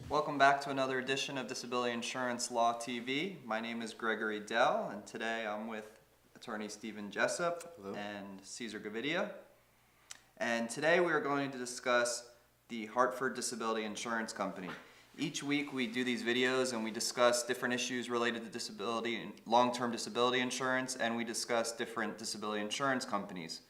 Welcome back to another edition of Disability Insurance Law TV. My name is Gregory Dell, and today I'm with attorney Stephen Jessup and Cesar Gavidia. And today we are going to discuss the Hartford Disability Insurance Company. Each week we do these videos and we discuss different issues related to disability and long-term disability insurance, and we discuss different disability insurance companies.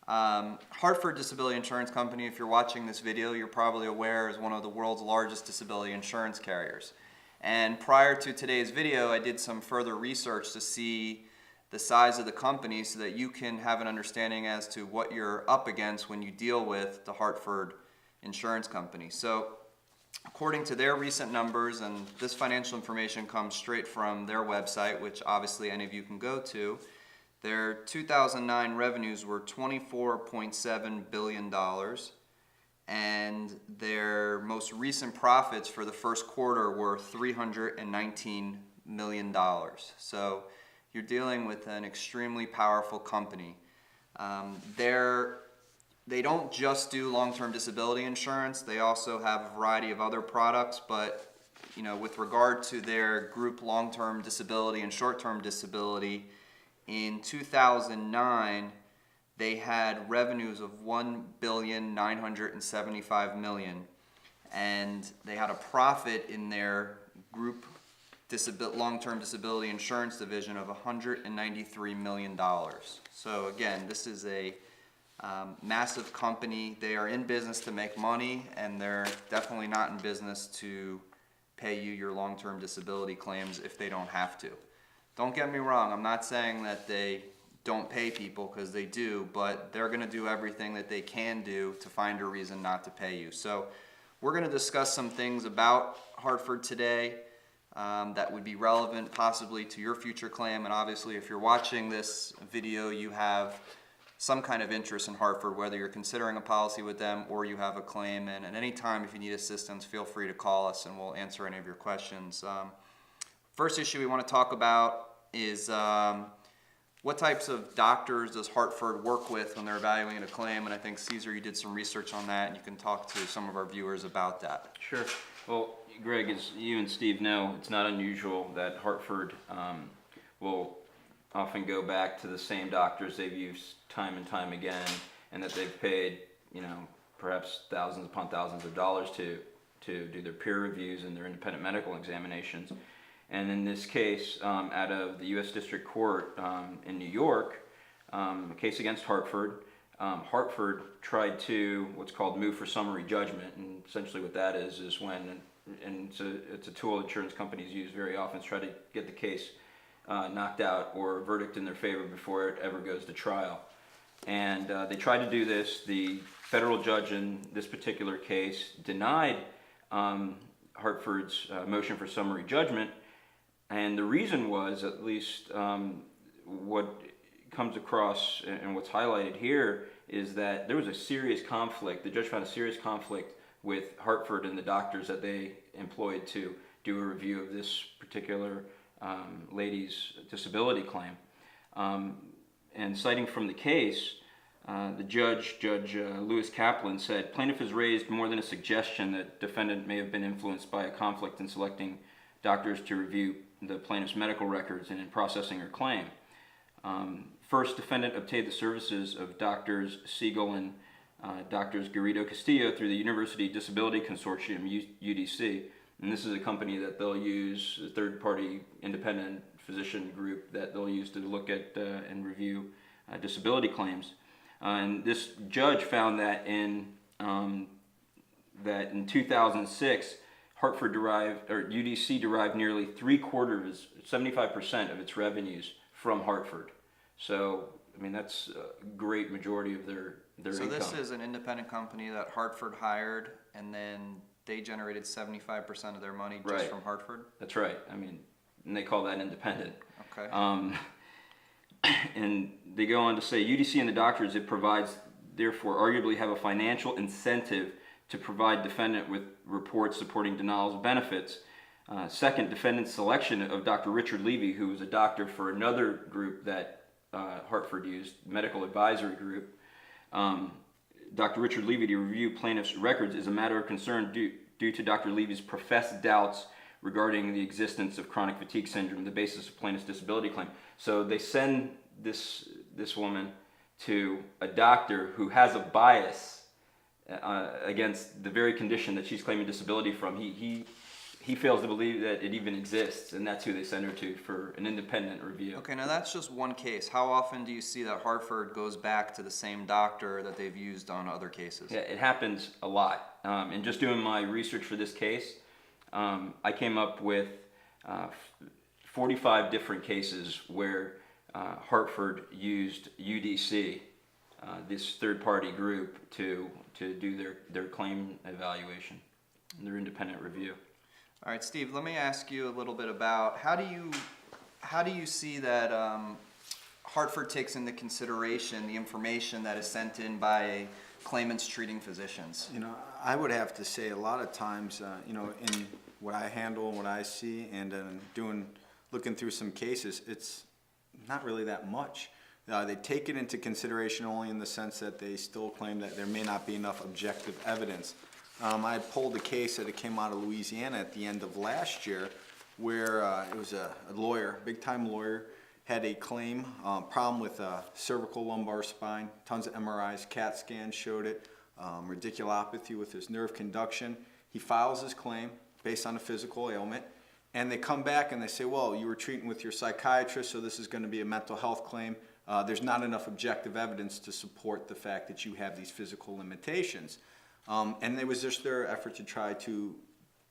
Hartford Disability Insurance Company, if you're watching this video, you're probably aware, is one of the world's largest disability insurance carriers. And prior to today's video, I did some further research to see the size of the company so that you can have an understanding as to what you're up against when you deal with the Hartford Insurance Company. So, according to their recent numbers, and this financial information comes straight from their website, which obviously any of you can go to, their 2009 revenues were $24.7 billion, and their most recent profits for the first quarter were $319 million. So you're dealing with an extremely powerful company. They don't just do long-term disability insurance. They also have a variety of other products, but with regard to their group long-term disability and short-term disability, in 2009, they had revenues of $1,975,000,000, and they had a profit in their group long-term disability insurance division of $193 million. So again, this is a massive company. They are in business to make money, and they're definitely not in business to pay you your long-term disability claims if they don't have to. Don't get me wrong, I'm not saying that they don't pay people, because they do, but they're going to do everything that they can do to find a reason not to pay you. So we're going to discuss some things about Hartford today that would be relevant possibly to your future claim, and obviously if you're watching this video you have some kind of interest in Hartford, whether you're considering a policy with them or you have a claim, and at any time if you need assistance, feel free to call us and we'll answer any of your questions. First issue we want to talk about is what types of doctors does Hartford work with when they're evaluating a claim, and I think Cesar, you did some research on that, and you can talk to some of our viewers about that. Sure. Well, Greg, as you and Steve know, it's not unusual that Hartford will often go back to the same doctors they've used time and time again, and that they've paid, perhaps thousands upon thousands of dollars to do their peer reviews and their independent medical examinations. And in this case, out of the U.S. District Court in New York, a case against Hartford, Hartford tried to what's called move for summary judgment, and essentially what that is when, and it's a tool insurance companies use very often to try to get the case knocked out or a verdict in their favor before it ever goes to trial. And they tried to do this. The federal judge in this particular case denied Hartford's motion for summary judgment. And the reason was, at least what comes across and what's highlighted here, is that there was a serious conflict. The judge found a serious conflict with Hartford and the doctors that they employed to do a review of this particular lady's disability claim. And citing from the case, the Judge Lewis Kaplan said, "Plaintiff has raised more than a suggestion that defendant may have been influenced by a conflict in selecting doctors to review the plaintiff's medical records and in processing her claim. First, defendant obtained the services of Drs. Siegel and Drs. Garrido Castillo through the University Disability Consortium, UDC, and this is a company that they'll use, a third-party independent physician group that they'll use to look at and review disability claims. And this judge found that in 2006, Hartford UDC derived nearly 75% of its revenues from Hartford. So, I mean, that's a great majority of their So income. this is an independent company that Hartford hired, and then they generated 75% of their money just from Hartford? That's right. I mean, and they call that independent. Okay. And they go on to say, UDC and the doctors, it provides, therefore, arguably have a financial incentive to provide defendant with reports supporting denials of benefits. Second, defendant's selection of Dr. Richard Levy, who was a doctor for another group that Hartford used, medical advisory group, Dr. Richard Levy to review plaintiff's records is a matter of concern due to Dr. Levy's professed doubts regarding the existence of chronic fatigue syndrome, the basis of plaintiff's disability claim. So they send this woman to a doctor who has a bias against the very condition that she's claiming disability from. He fails to believe that it even exists, and that's who they send her to for an independent review. Okay, now that's just one case. How often do you see that Hartford goes back to the same doctor that they've used on other cases? Yeah, it happens a lot. And just doing my research for this case, I came up with 45 different cases where Hartford used UDC, this third-party group, to do their claim evaluation, their independent review. All right, Steve, let me ask you a little bit about how do you see that Hartford takes into consideration the information that is sent in by claimants treating physicians? I would have to say a lot of times, in what I handle and what I see, and looking through some cases, it's not really that much. They take it into consideration only in the sense that they still claim that there may not be enough objective evidence. I pulled a case that came out of Louisiana at the end of last year where it was a lawyer, big-time lawyer, had a claim, problem with cervical lumbar spine, tons of MRIs, CAT scans showed it, radiculopathy with his nerve conduction. He files his claim based on a physical ailment, and they come back and they say, well, you were treating with your psychiatrist, so this is going to be a mental health claim. There's not enough objective evidence to support the fact that you have these physical limitations. And it was just their effort to try to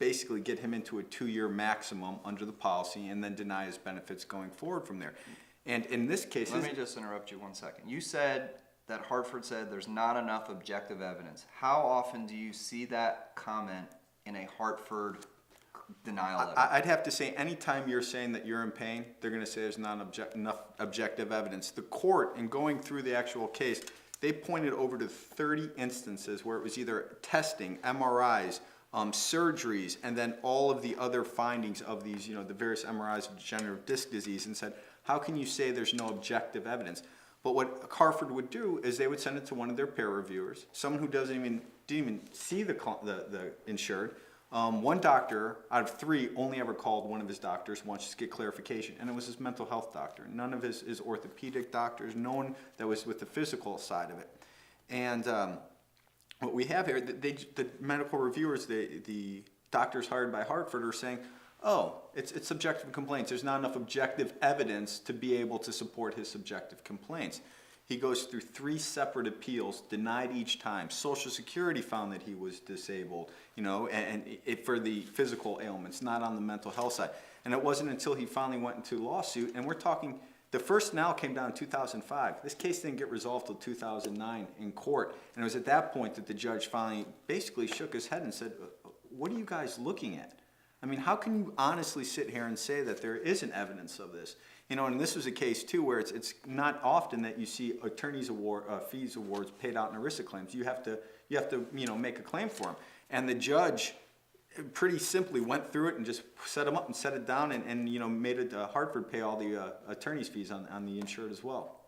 basically get him into a 2-year maximum under the policy and then deny his benefits going forward from there. And in this case... Let me just interrupt you 1 second. You said that Hartford said there's not enough objective evidence. How often do you see that comment in a Hartford denial letter? I'd have to say anytime you're saying that you're in pain, they're going to say there's not enough objective evidence. The court, in going through the actual case, they pointed over to 30 instances where it was either testing, MRIs, surgeries, and then all of the other findings of these, the various MRIs of degenerative disc disease, and said, how can you say there's no objective evidence? But what Hartford would do is they would send it to one of their peer reviewers, someone who didn't even see the insured. One doctor out of 3 only ever called one of his doctors once to get clarification, and it was his mental health doctor. None of his orthopedic doctors, no one that was with the physical side of it. And what we have here, the medical reviewers, the doctors hired by Hartford are saying, oh, it's subjective complaints. There's not enough objective evidence to be able to support his subjective complaints. He goes through 3 separate appeals, denied each time. Social Security found that he was disabled, and for the physical ailments, not on the mental health side. And it wasn't until he finally went into lawsuit, and we're talking, the first now came down in 2005. This case didn't get resolved till 2009 in court. And it was at that point that the judge finally basically shook his head and said, what are you guys looking at? I mean, how can you honestly sit here and say that there isn't evidence of this? And this was a case, too, where it's not often that you see attorneys' fees awards paid out in ERISA claims. You have to make a claim for them. And the judge pretty simply went through it and just set them up and set it down and made it Hartford pay all the attorney's fees on the insured as well.